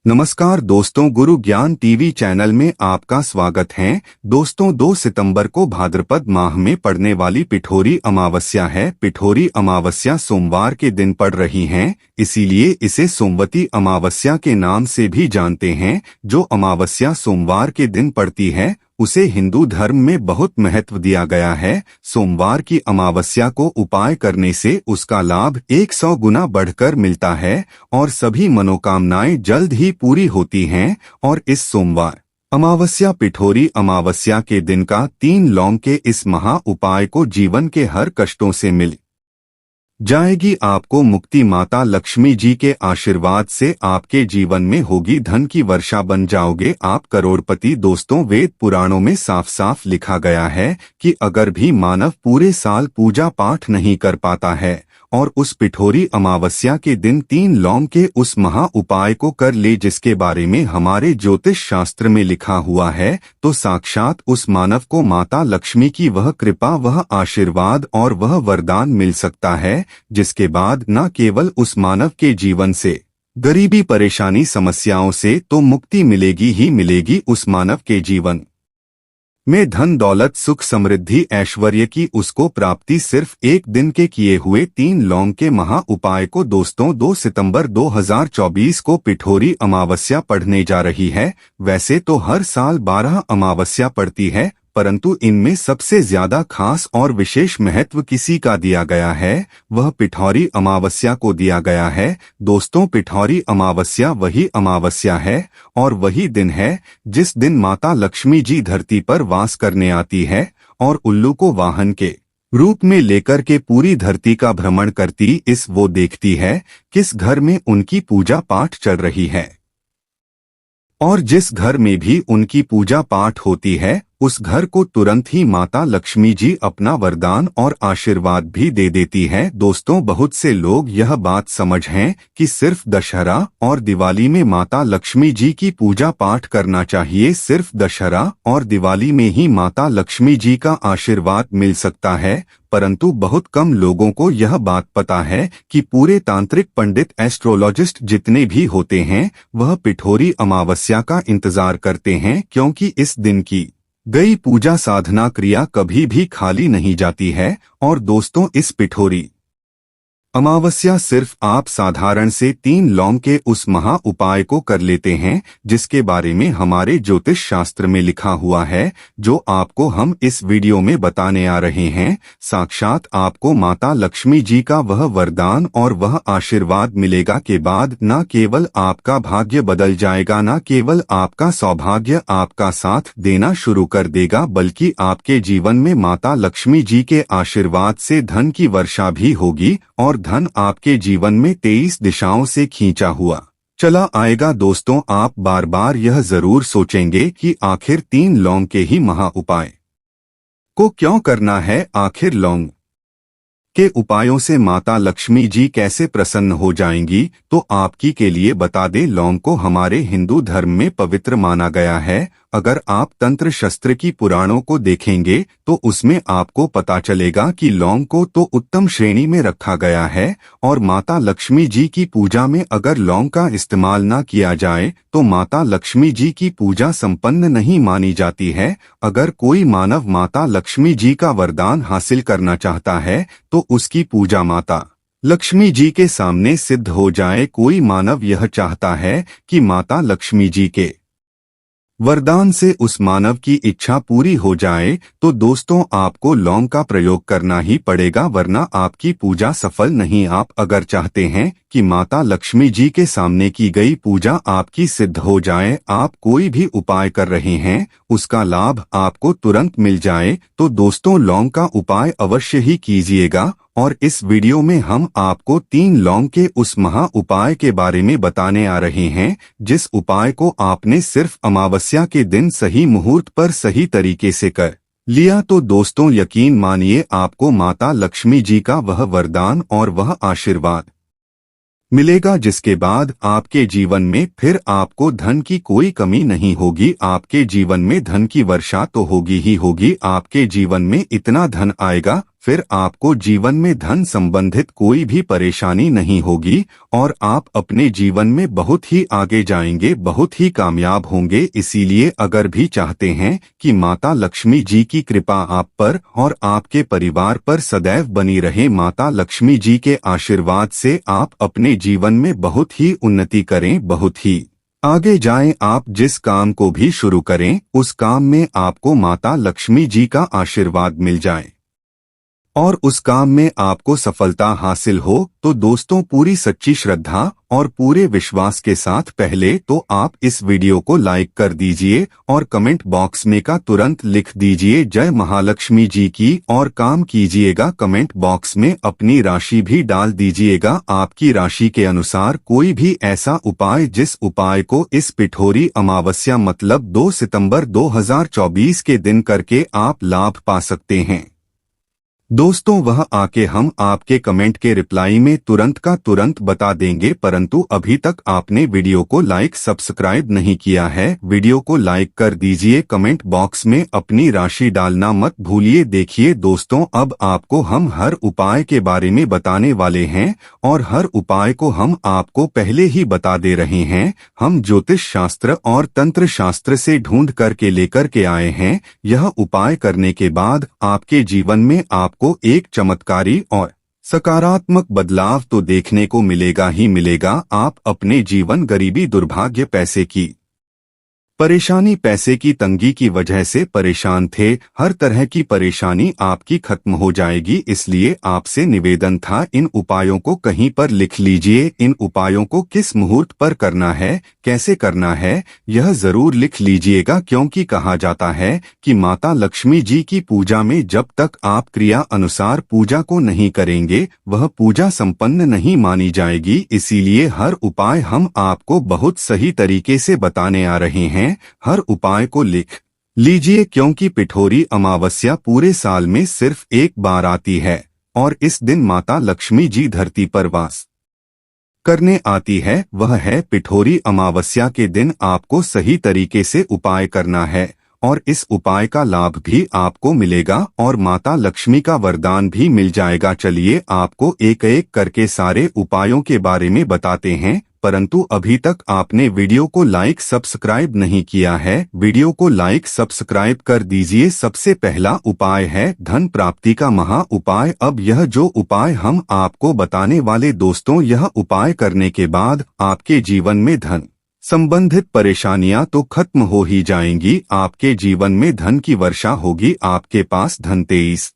नमस्कार दोस्तों, गुरु ज्ञान टीवी चैनल में आपका स्वागत है। दोस्तों, 2 सितंबर को भाद्रपद माह में पड़ने वाली पिठोरी अमावस्या है। पिठोरी अमावस्या सोमवार के दिन पड़ रही है, इसीलिए इसे सोमवती अमावस्या के नाम से भी जानते हैं। जो अमावस्या सोमवार के दिन पड़ती है उसे हिंदू धर्म में बहुत महत्व दिया गया है। सोमवार की अमावस्या को उपाय करने से उसका लाभ 100 गुना बढ़कर मिलता है और सभी मनोकामनाएं जल्द ही पूरी होती हैं। और इस सोमवार अमावस्या पिठोरी अमावस्या के दिन का 3 लौंग के इस महा उपाय को जीवन के हर कष्टों से मिल जाएगी आपको मुक्ति। माता लक्ष्मी जी के आशीर्वाद से आपके जीवन में होगी धन की वर्षा, बन जाओगे आप करोड़पति। दोस्तों, वेद पुराणों में साफ साफ लिखा गया है कि अगर भी मानव पूरे साल पूजा पाठ नहीं कर पाता है और उस पिठोरी अमावस्या के दिन 3 लौंग के उस महा उपाय को कर ले जिसके बारे में हमारे ज्योतिष शास्त्र में लिखा हुआ है, तो साक्षात उस मानव को माता लक्ष्मी की वह कृपा, वह आशीर्वाद और वह वरदान मिल सकता है, जिसके बाद न केवल उस मानव के जीवन से गरीबी, परेशानी, समस्याओं से तो मुक्ति मिलेगी ही मिलेगी, उस मानव के जीवन में धन दौलत, सुख, समृद्धि, ऐश्वर्य की उसको प्राप्ति सिर्फ एक दिन के किए हुए 3 लौंग के महा उपाय को। दोस्तों, 2 सितंबर 2024 को पिठोरी अमावस्या पड़ने जा रही है। वैसे तो हर साल 12 अमावस्या पड़ती है, परंतु इनमें सबसे ज्यादा खास और विशेष महत्व किसी का दिया गया है, वह पिठौरी अमावस्या को दिया गया है। दोस्तों, पिठौरी अमावस्या वही अमावस्या है और वही दिन है जिस दिन माता लक्ष्मी जी धरती पर वास करने आती है और उल्लू को वाहन के रूप में लेकर के पूरी धरती का भ्रमण करती वो देखती है किस घर में उनकी पूजा पाठ चल रही है, और जिस घर में भी उनकी पूजा पाठ होती है उस घर को तुरंत ही माता लक्ष्मी जी अपना वरदान और आशीर्वाद भी दे देती है। दोस्तों, बहुत से लोग यह बात समझ हैं कि सिर्फ दशहरा और दिवाली में माता लक्ष्मी जी की पूजा पाठ करना चाहिए, सिर्फ दशहरा और दिवाली में ही माता लक्ष्मी जी का आशीर्वाद मिल सकता है, परंतु बहुत कम लोगों को यह बात पता है कि पूरे तांत्रिक पंडित, एस्ट्रोलॉजिस्ट जितने भी होते हैं वह पिठोरी अमावस्या का इंतजार करते हैं, क्योंकि इस दिन की गई पूजा साधना क्रिया कभी भी खाली नहीं जाती है। और दोस्तों, इस पिठोरी अमावस्या सिर्फ आप साधारण से 3 लौंग के उस महा उपाय को कर लेते हैं जिसके बारे में हमारे ज्योतिष शास्त्र में लिखा हुआ है, जो आपको हम इस वीडियो में बताने आ रहे हैं। साक्षात आपको माता लक्ष्मी जी का वह वरदान और वह आशीर्वाद मिलेगा के बाद न केवल आपका भाग्य बदल जाएगा, न केवल आपका सौभाग्य आपका साथ देना शुरू कर देगा, बल्कि आपके जीवन में माता लक्ष्मी जी के आशीर्वाद से धन की वर्षा भी होगी और धन आपके जीवन में 23 दिशाओं से खींचा हुआ चला आएगा। दोस्तों, आप बार बार यह जरूर सोचेंगे कि आखिर 3 लौंग के ही महा उपाय को क्यों करना है, आखिर लौंग के उपायों से माता लक्ष्मी जी कैसे प्रसन्न हो जाएंगी। तो आपकी के लिए बता दें, लौंग को हमारे हिंदू धर्म में पवित्र माना गया है। अगर आप तंत्र शस्त्र की पुराणों को देखेंगे तो उसमें आपको पता चलेगा कि लौंग को तो उत्तम श्रेणी में रखा गया है और माता लक्ष्मी जी की पूजा में अगर लौंग का इस्तेमाल न किया जाए तो माता लक्ष्मी जी की पूजा संपन्न नहीं मानी जाती है। अगर कोई मानव माता लक्ष्मी जी का वरदान हासिल करना चाहता है तो उसकी पूजा माता लक्ष्मी जी के सामने सिद्ध हो जाए। कोई मानव यह चाहता है कि माता लक्ष्मी जी के वरदान से उस मानव की इच्छा पूरी हो जाए तो दोस्तों, आपको लौंग का प्रयोग करना ही पड़ेगा, वरना आपकी पूजा सफल नहीं। आप अगर चाहते हैं कि माता लक्ष्मी जी के सामने की गई पूजा आपकी सिद्ध हो जाए, आप कोई भी उपाय कर रहे हैं उसका लाभ आपको तुरंत मिल जाए, तो दोस्तों लौंग का उपाय अवश्य ही कीजिएगा। और इस वीडियो में हम आपको 3 लौंग के उस महा उपाय के बारे में बताने आ रहे हैं, जिस उपाय को आपने सिर्फ अमावस्या के दिन सही मुहूर्त पर सही तरीके से कर लिया तो दोस्तों, यकीन मानिए आपको माता लक्ष्मी जी का वह वरदान और वह आशीर्वाद मिलेगा, जिसके बाद आपके जीवन में फिर आपको धन की कोई कमी नहीं होगी। आपके जीवन में धन की वर्षा तो होगी ही होगी, आपके जीवन में इतना धन आएगा फिर आपको जीवन में धन संबंधित कोई भी परेशानी नहीं होगी और आप अपने जीवन में बहुत ही आगे जाएंगे, बहुत ही कामयाब होंगे। इसीलिए अगर भी चाहते हैं कि माता लक्ष्मी जी की कृपा आप पर और आपके परिवार पर सदैव बनी रहे, माता लक्ष्मी जी के आशीर्वाद से आप अपने जीवन में बहुत ही उन्नति करें, बहुत ही आगे जाएं। आप जिस काम को भी शुरू करें उस काम में आपको माता लक्ष्मी जी का आशीर्वाद मिल जाए और उस काम में आपको सफलता हासिल हो। तो दोस्तों, पूरी सच्ची श्रद्धा और पूरे विश्वास के साथ पहले तो आप इस वीडियो को लाइक कर दीजिए और कमेंट बॉक्स में का तुरंत लिख दीजिए जय महालक्ष्मी जी की, और काम कीजिएगा कमेंट बॉक्स में अपनी राशि भी डाल दीजिएगा। आपकी राशि के अनुसार कोई भी ऐसा उपाय जिस उपाय को इस पिठोरी अमावस्या मतलब 2 सितंबर 2024 के दिन करके आप लाभ पा सकते हैं। दोस्तों, वह आके हम आपके कमेंट के रिप्लाई में तुरंत का तुरंत बता देंगे, परंतु अभी तक आपने वीडियो को लाइक सब्सक्राइब नहीं किया है, वीडियो को लाइक कर दीजिए, कमेंट बॉक्स में अपनी राशि डालना मत भूलिए। देखिए दोस्तों, अब आपको हम हर उपाय के बारे में बताने वाले हैं और हर उपाय को हम आपको पहले ही बता दे रहे हैं। हम ज्योतिष शास्त्र और तंत्र शास्त्र से ढूंढ करके लेकर के आए हैं। यह उपाय करने के बाद आपके जीवन में आपको एक चमत्कारी और सकारात्मक बदलाव तो देखने को मिलेगा ही मिलेगा। आप अपने जीवन गरीबी, दुर्भाग्य, पैसे की परेशानी, पैसे की तंगी की वजह से परेशान थे, हर तरह की परेशानी आपकी खत्म हो जाएगी। इसलिए आपसे निवेदन था, इन उपायों को कहीं पर लिख लीजिए। इन उपायों को किस मुहूर्त पर करना है, कैसे करना है, यह जरूर लिख लीजिएगा, क्योंकि कहा जाता है कि माता लक्ष्मी जी की पूजा में जब तक आप क्रिया अनुसार पूजा को नहीं करेंगे वह पूजा संपन्न नहीं मानी जाएगी। इसीलिए हर उपाय हम आपको बहुत सही तरीके से बताने आ रहे हैं। हर उपाय को लिख लीजिए, क्योंकि पिठोरी अमावस्या पूरे साल में सिर्फ एक बार आती है और इस दिन माता लक्ष्मी जी धरती पर वास करने आती है। वह है पिठोरी अमावस्या के दिन आपको सही तरीके से उपाय करना है और इस उपाय का लाभ भी आपको मिलेगा और माता लक्ष्मी का वरदान भी मिल जाएगा। चलिए आपको एक एक करके सारे उपायों के बारे में बताते हैं, परंतु अभी तक आपने वीडियो को लाइक सब्सक्राइब नहीं किया है, वीडियो को लाइक सब्सक्राइब कर दीजिए। सबसे पहला उपाय है धन प्राप्ति का महा उपाय। अब यह जो उपाय हम आपको बताने वाले दोस्तों, यह उपाय करने के बाद आपके जीवन में धन संबंधित परेशानियां तो खत्म हो ही जाएंगी। आपके जीवन में धन की वर्षा होगी, आपके पास धन 23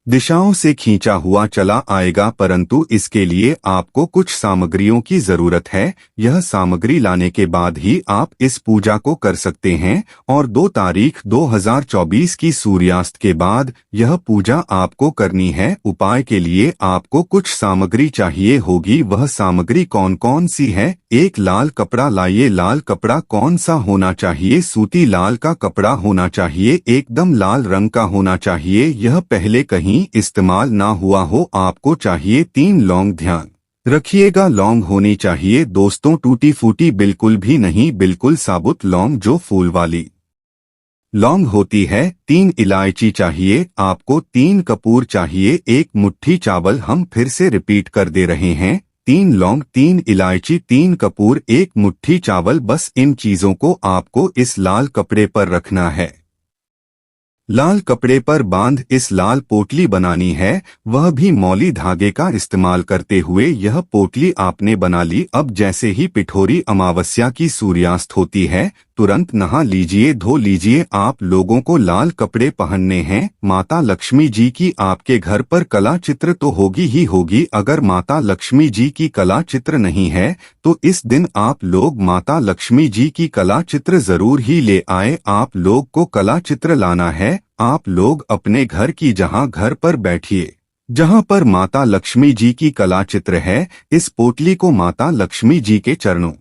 दिशाओं से खींचा हुआ चला आएगा। परंतु इसके लिए आपको कुछ सामग्रियों की जरूरत है। यह सामग्री लाने के बाद ही आप इस पूजा को कर सकते हैं और 2 तारीख 2024 की सूर्यास्त के बाद यह पूजा आपको करनी है। उपाय के लिए आपको कुछ सामग्री चाहिए होगी। वह सामग्री कौन कौन सी है? एक लाल कपड़ा लाइए। लाल कपड़ा कौन सा होना चाहिए? सूती लाल का कपड़ा होना चाहिए, एकदम लाल रंग का होना चाहिए, यह पहले कहीं इस्तेमाल ना हुआ हो। आपको चाहिए 3 लौंग। ध्यान रखिएगा, लौंग होनी चाहिए दोस्तों टूटी फूटी बिल्कुल भी नहीं, बिल्कुल साबुत लौंग जो फूल वाली लौंग होती है। 3 इलायची चाहिए आपको, 3 कपूर चाहिए, 1 मुट्ठी चावल। हम फिर से रिपीट कर दे रहे हैं, 3 लौंग, 3 इलायची, 3 कपूर, 1 मुट्ठी चावल। बस इन चीजों को आपको इस लाल कपड़े पर रखना है। लाल कपड़े पर बांध इस लाल पोटली बनानी है, वह भी मौली धागे का इस्तेमाल करते हुए। यह पोटली आपने बना ली। अब जैसे ही पिठोरी अमावस्या की सूर्यास्त होती है तुरंत नहा लीजिए, धो लीजिए। आप लोगों को लाल कपड़े पहनने हैं। माता लक्ष्मी जी की आपके घर पर कला चित्र तो होगी ही होगी। अगर माता लक्ष्मी जी की कला चित्र नहीं है तो इस दिन आप लोग माता लक्ष्मी जी की कला चित्र जरूर ही ले आए। आप लोग को कला चित्र लाना है। आप लोग अपने घर की जहां घर पर बैठिए जहां पर माता लक्ष्मी जी की कला चित्र है, इस पोटली को माता लक्ष्मी जी के चरणों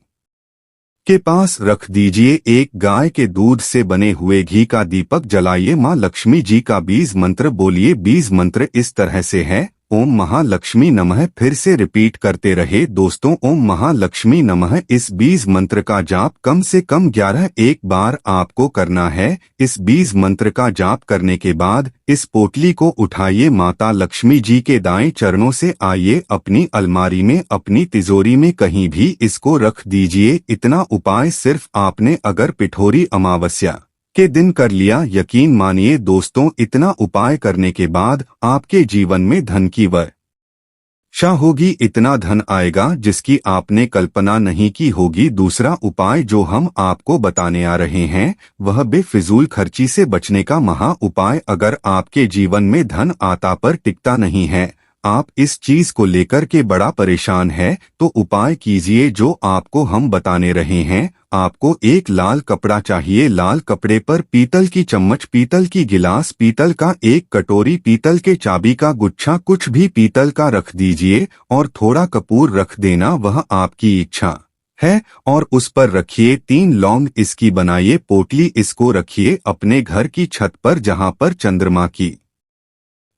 के पास रख दीजिए। एक गाय के दूध से बने हुए घी का दीपक जलाइए। मां लक्ष्मी जी का बीज मंत्र बोलिए। बीज मंत्र इस तरह से है, ओम महालक्ष्मी नमः फिर से रिपीट करते रहे। दोस्तों, ओम महालक्ष्मी नमः इस बीज मंत्र का जाप कम से कम 11 बार आपको करना है। इस बीज मंत्र का जाप करने के बाद इस पोटली को उठाइए, माता लक्ष्मी जी के दाएं चरणों से आइए, अपनी अलमारी में, अपनी तिजोरी में कहीं भी इसको रख दीजिए। इतना उपाय सिर्फ आपने अगर पिठोरी अमावस्या के दिन कर लिया, यकीन मानिए दोस्तों, इतना उपाय करने के बाद आपके जीवन में धन की वर्षा होगी। इतना धन आएगा जिसकी आपने कल्पना नहीं की होगी। दूसरा उपाय जो हम आपको बताने आ रहे हैं वह बेफिजूल खर्ची से बचने का महा उपाय। अगर आपके जीवन में धन आता पर टिकता नहीं है, आप इस चीज को लेकर के बड़ा परेशान है, तो उपाय कीजिए जो आपको हम बताने रहे हैं। आपको एक लाल कपड़ा चाहिए। लाल कपड़े पर पीतल की चम्मच, पीतल की गिलास, पीतल का एक कटोरी, पीतल के चाबी का गुच्छा, कुछ भी पीतल का रख दीजिए और थोड़ा कपूर रख देना, वह आपकी इच्छा है। और उस पर रखिए 3 लौंग। इसकी बनाइए पोटली, इसको रखिए अपने घर की छत पर जहां पर चंद्रमा की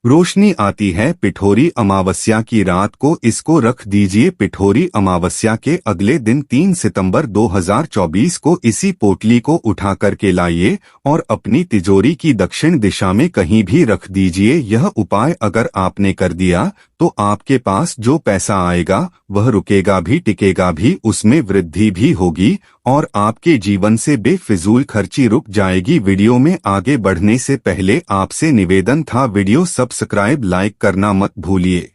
रोशनी आती है। पिठोरी अमावस्या की रात को इसको रख दीजिए। पिठोरी अमावस्या के अगले दिन 3 सितंबर 2024 को इसी पोटली को उठा करके लाइए और अपनी तिजोरी की दक्षिण दिशा में कहीं भी रख दीजिए। यह उपाय अगर आपने कर दिया तो आपके पास जो पैसा आएगा वह रुकेगा भी, टिकेगा भी, उसमें वृद्धि भी होगी और आपके जीवन से बेफिजूल खर्ची रुक जाएगी। वीडियो में आगे बढ़ने से पहले आपसे निवेदन था, वीडियो सब्सक्राइब, लाइक करना मत भूलिए।